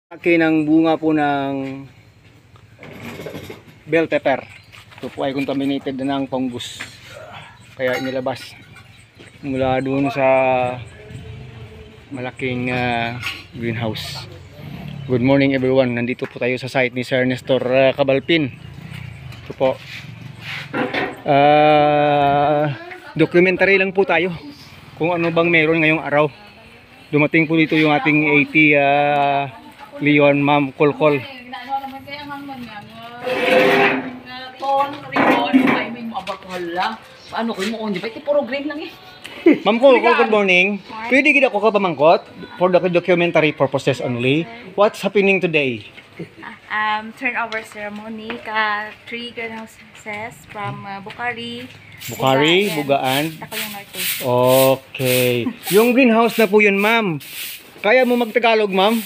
Laki ng bunga po ng bell pepper. Ito po ay contaminated na ng fungus. Kaya inilabas mula doon sa malaking greenhouse. Good morning everyone. Nandito po tayo sa site ni Sir Nestor Cabalpin. Ito po. Documentary lang po tayo kung ano bang meron ngayong araw. Dumating po dito yung ating 80 Leon Ma'am Kolkol. Paano ko mo di ba iti puro green lang eh. Ma'am Kolkol, good morning. Pwede gid ako ka pamangkot for the documentary purposes only. What's happening today? Turnover ceremony ka 3 greenhouses from Bukhari, Bugaan. Ako yung Norte. Okay. Yung greenhouse na po yun, ma'am. Kaya mo magtagalog, ma'am?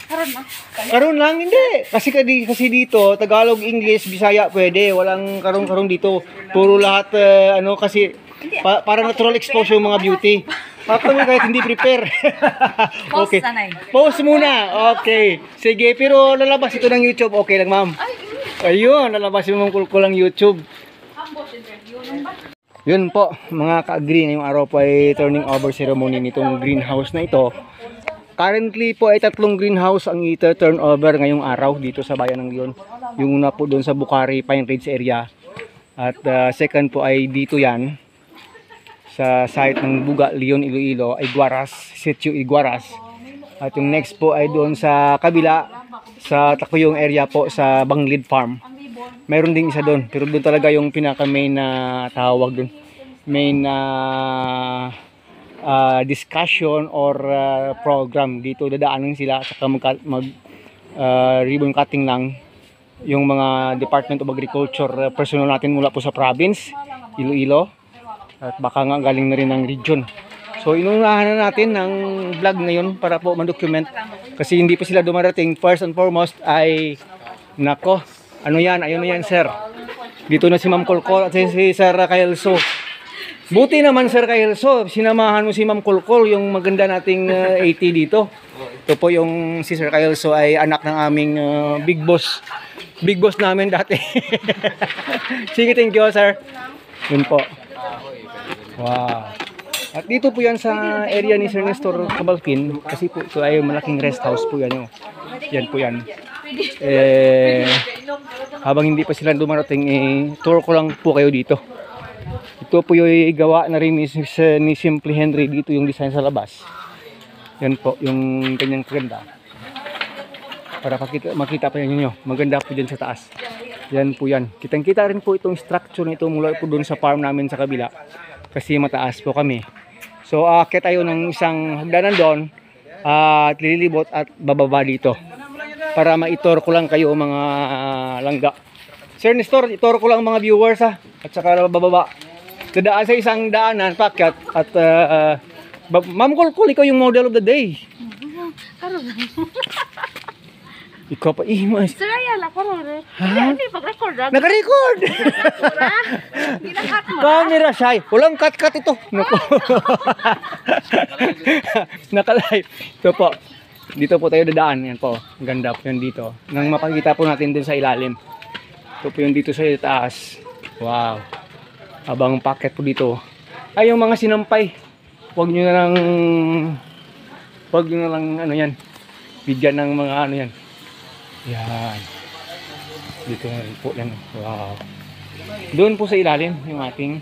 Karon na. Karon lang, hindi. Kasi dito, Tagalog, English, Bisaya pwede. Walang karong dito. Puro lahat, kasi para natural exposure yung mga beauty. Kami kahit hindi prepare. Okay. Pause muna. Okay. Sige, pero lalabas ito ng YouTube. Okay lang, ma'am. Ayun, lalabas yung Ma'am Kolkol ng YouTube. Yun po, mga ka-agree na yung araw po ay turning over ceremony nitong greenhouse na ito. Currently po ay 3 greenhouse ang turn over ngayong araw dito sa bayan ng Leon. Yung una po doon sa Bukhari, Pine Ridge area. At second po ay dito yan sa site ng Buga, Leon, Iloilo, Iguaras, Sitio Iguaras. At yung next po ay doon sa kabila sa Takuyong area po sa Banglid Farm. Mayroon ding isa doon, pero doon talaga yung pinaka main na tawag doon. Main discussion or program dito dadaanan sila at mag ribbon cutting lang yung mga Department of Agriculture personnel natin mula po sa province Iloilo at baka nga galing na rin ng region. So inunahan na natin ng vlog ngayon para po ma-document kasi hindi pa sila dumarating. First and foremost ay nako, ano yan, ayun na yan sir. Dito na si Ma'am Kolkol at si Sir Kaelso. Buti naman Sir Kaelso, sinamahan mo si Ma'am Kolkol, yung maganda nating 80 dito. Ito po yung si Sir Kaelso ay anak ng aming big boss. Big boss namin dati. Sige, thank you sir. Yun po. Wow. At dito po yan sa area ni Sir Nestor Cabalpin kasi po ito ay malaking rest house po yan. Yan po yan. Habang hindi pa sila dumarating, tour ko lang po kayo dito. Ito po yung gawa na rin ni Simple Henry dito yung design sa labas. Yan po yung kanyang kaganda. Para makita pa ninyo, maganda po dyan sa taas. Yan po yan. Kitang-kita rin po itong structure nito mula po doon sa farm namin sa kabila. Kasi mataas po kami. So aakyat tayo ng isang hagdanan doon at lilibot at bababa dito. Para maitor ko lang kayo mga langga. Sir Nestor, itor ko lang mga viewers at saka bababa. Dadaan sa isang daanan, pakyat at Ma'am Kolkol, ikaw yung model of the day. Ikaw pa, mas. Sir, ayan ako rin. Hindi pag-record. Naka-record! Pinakat mo. Camera shy. Walang cut-cut ito. Naka-live. Ito po. Dito po tayo dadaan. Yan po. Ganda po yan dito. Nang mapakita po natin dun sa ilalim. Ito po yung dito sa taas. Wow. Habang packet po dito. Ay, yung mga sinampay. Huwag nyo na lang ano yan. Bigyan ng mga ano yan. Yan. Dito na rin po yan. Wow. Doon po sa ilalim yung ating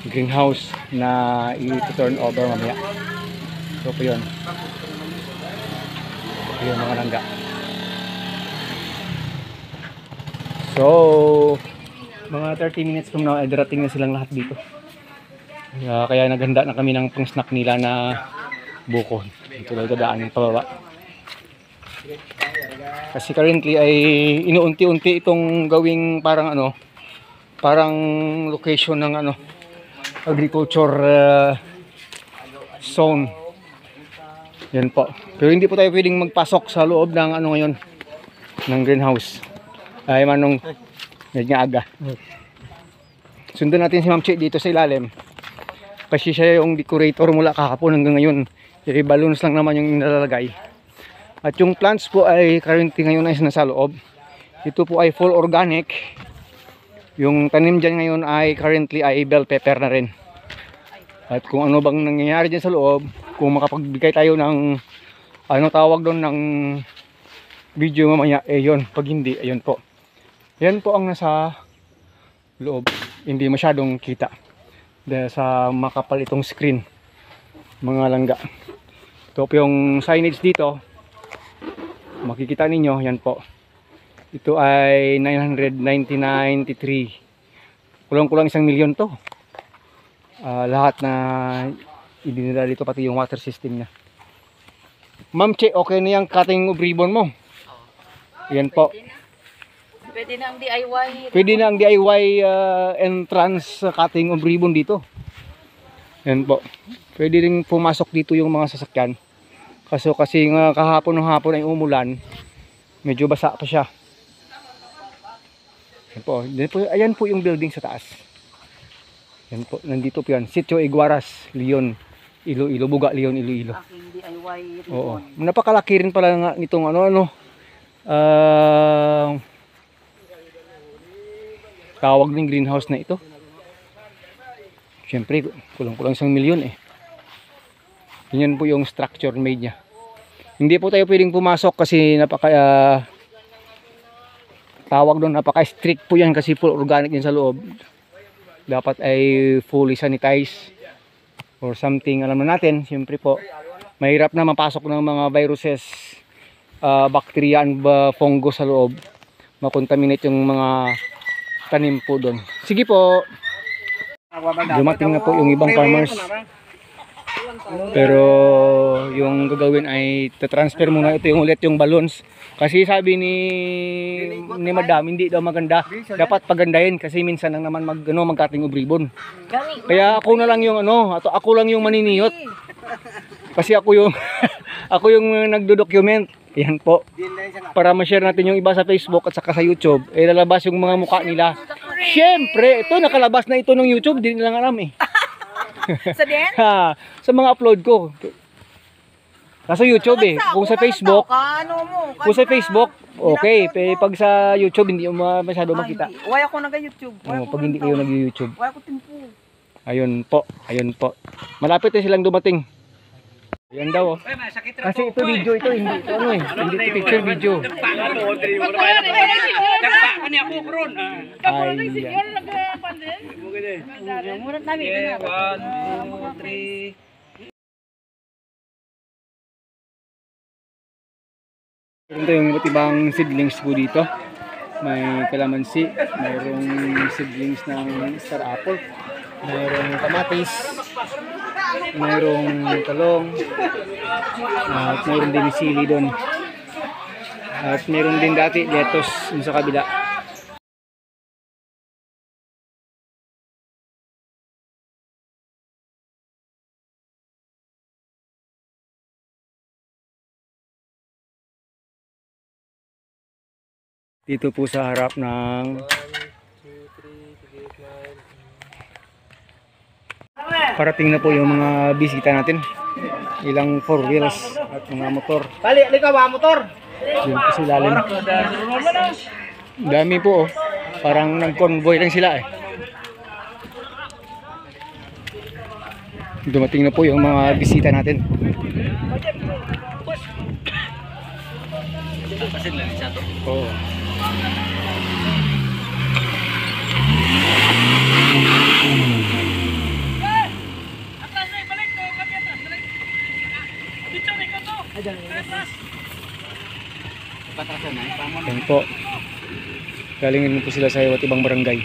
greenhouse na i-turn over mamaya. So po yun. Yung mga langga. So mga 30 minutes from now ay darating na silang lahat dito. Kaya naganda na kami ng pang snack nila na buko. Ito daw dadaan ng pababa. Kasi currently ay inuunti-unti itong gawing parang parang location ng agriculture zone. Yan po. Pero hindi po tayo pwedeng magpasok sa loob ng ngayon ng greenhouse. Ay manong medyo aga. Sundan natin si Ma'am Che dito sa ilalim. Kasi siya yung decorator mula kahapon hanggang ngayon. balloons lang naman yung nilalagay. At yung plants po ay currently ngayon ay nasa loob. Ito po ay full organic. Yung tanim dyan ngayon ay currently ay bell pepper na rin. At kung ano bang nangyayari dyan sa loob, kung makapagbigay tayo ng ano tawag doon ng video mamaya, eh yun. Pag hindi, ayun po. Yan po ang nasa loob. Hindi masyadong kita dahil sa makapal itong screen, mga langga. Ito po yung signage dito. Makikita ninyo, yan po. Ito ay 993. Kulang-kulang 1 milyon to. Lahat na idinila dito, pati yung water system niya. Ma'am Che, okay na yung cutting of ribbon mo? Yan po. Pwede na ang DIY. Pwede na ang DIY entrance cutting of ribbon dito. Yan po. Pwede rin pumasok dito yung mga sasakyan. Kasi nga kahapon ng hapon ay umulan. Medyo basa pa siya. Ayan po yung building sa taas. Yan po, nandito po yan. Sitio Iguaras, Leon, Iloilo, Buga, Leon, Iloilo. Aking DIY ribbon. Oo. Napakalaki rin pala nga nitong tawag ng greenhouse na ito. Siyempre, kulang-kulang 1 milyon eh. Yan po yung structure made niya. Hindi po tayo pwedeng pumasok kasi tawag doon, napaka-strict po yan kasi full organic din sa loob. Dapat ay fully sanitized or something. Alam na natin, siyempre po, mahirap na mapasok ng mga viruses, bacteria and fungus sa loob. Makontaminate yung mga tanim po doon. Sige po. Dumating na po yung ibang farmers. Pero yung gagawin ay tatransfer muna ito yung ulit yung balloons. Kasi sabi ni Madam, hindi daw maganda. Dapat pagandahin kasi minsan lang naman mag-cutting of ribbon. Kaya ako na lang yung ako lang yung maniniyot. Kasi ako yung ako yung nagdo-document. Yan po. Para ma-share natin yung iba sa Facebook at saka sa YouTube. Eh lalabas yung mga mukha nila. Syempre, ito nakalabas na ito ng YouTube, hindi nila alam eh. Sa din? Sa mga upload ko. Nasa YouTube eh. Kung sa Facebook, okay. Pero pag sa YouTube, hindi mo masyado makita. Why ako nag-YouTube? Pag hindi kayo nag-YouTube. Why ako timpo? Ayun po. Malapit na silang dumating. Ayan daw oh. Kasi ito video ito, hindi ito hindi ito picture video. Ito yung iba't ibang seedlings po dito. May kalamansi, mayroong seedlings ng star apple, mayroong kamatis, mayroong talong, at mayroon din sili doon. At mayroon din dati lettuce sa kabila. Dito po sa harap ng parating na po yung mga bisita natin. Ilang 4 wheels at mga motor. Bali, ka ba motor? Yun po sa ilalim. Dami po oh. Parang nag-convoy lang sila eh. Dumating na po yung mga bisita natin. Oo. Yan po. Galingin po sila sa iba't ibang barangay.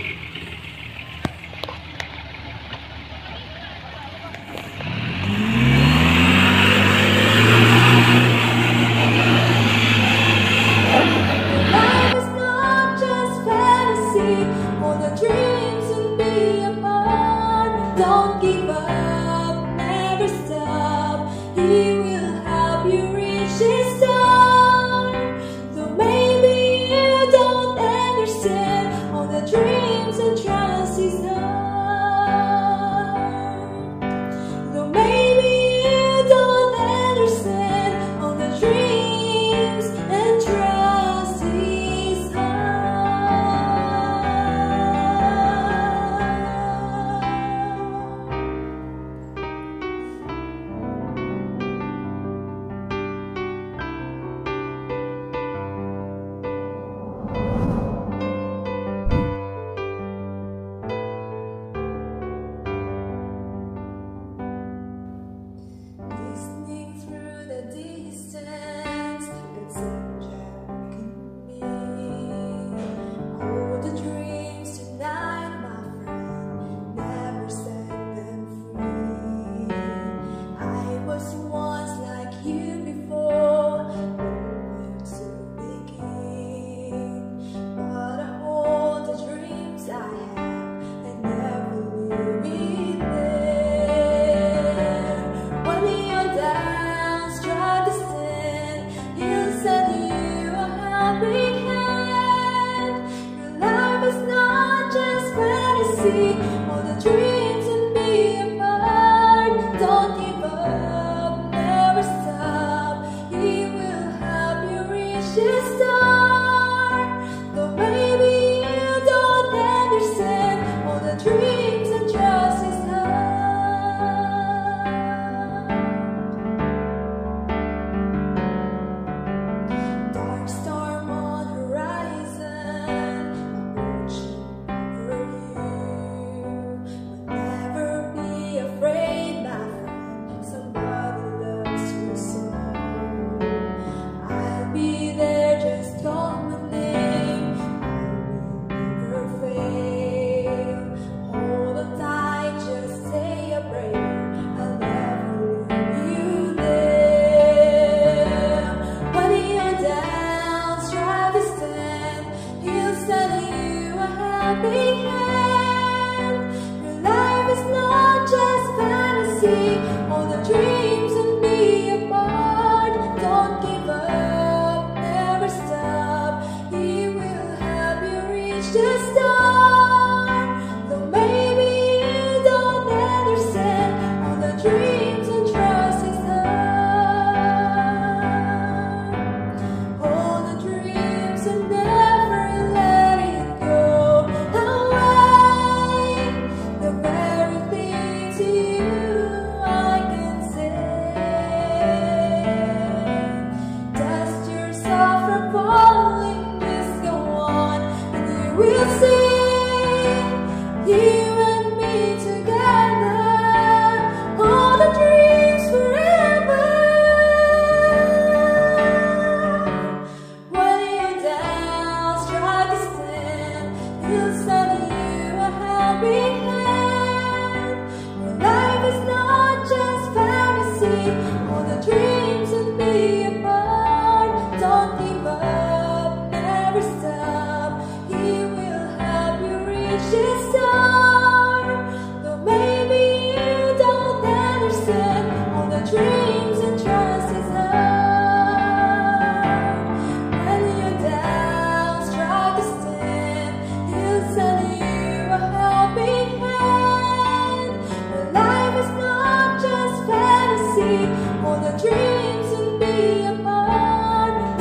Life is not just fantasy, all the dreams and be apart. Don't give up, never stop. He will help you reach his star. Though maybe you don't understand all the dreams and trials he's done. Though maybe you don't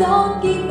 Don't give